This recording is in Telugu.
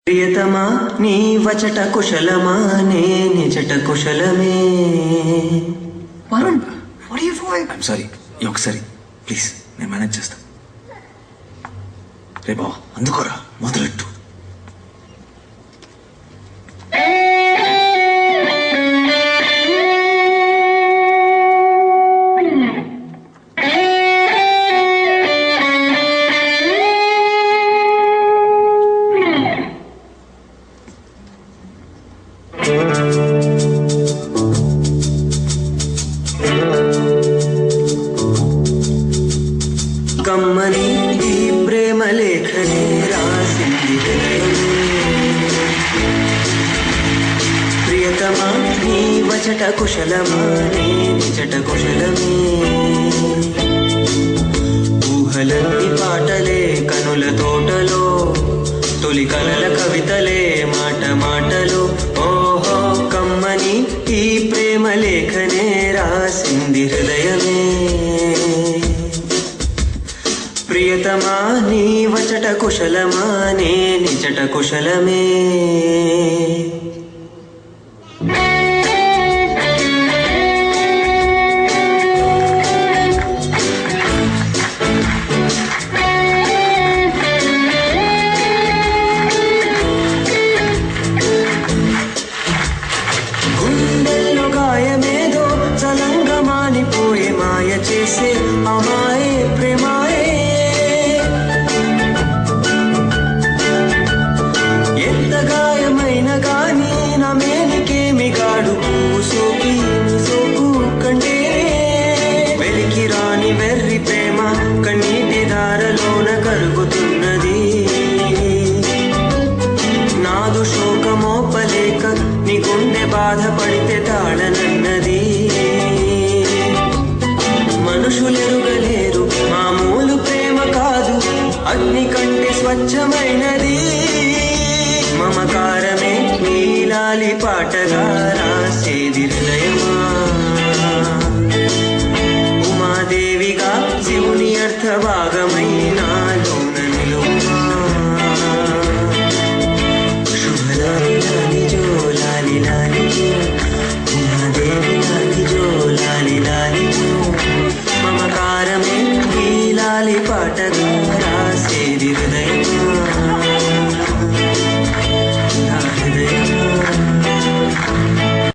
ప్రియతమా నీ వచట కుశలమా నే నిజట కుశలమే. Varun, what are you doing? I'm sorry, ఈ ఒకసారి ప్లీజ్ నేను మేనేజ్ చేస్తా. రే బావా అందుకోరా, మొదలెట్టు. కమ్మని ఈ ప్రేమ లేఖనే రాసింది ప్రియతమా నీ వచట కుశలమా నే నిజట కుశలమే. ఊహలన్నీ పాటలే కనుల తోటలో, తొలి కలల కవితలే మాట మాటలు. ఓహో కమ్మని ఈ ప్రేమ లేఖనే రాసింది హృదయమే. ప్రియతమా నీ వచట కుశలమా నే నిజట కుశలమే. గుండెల్లో గాయమేదో చలంగా మానిపోయే మాయ చేసే అమాయే ప్రేమాయే. ఎంత గాయమైన గాని నా మేనికేమి గాడు సోకి సోకు కంటేనే. వెలికి రాని వెర్రి ప్రేమ కన్నీటి దారలోన కరుగుతున్నది. నాదు శోకమోపలేక నీ గుండె బాధపడితే తాళనన్నది. మనుషులెరుగలేరు మామూలు ప్రేమ కాదు, అగ్ని కంటే స్వచ్ఛమైనది. మమకారమే నీలాలి పాటగా రాసేది హృదయమా. ఉమాదేవిగా శివుని అర్థభాగమై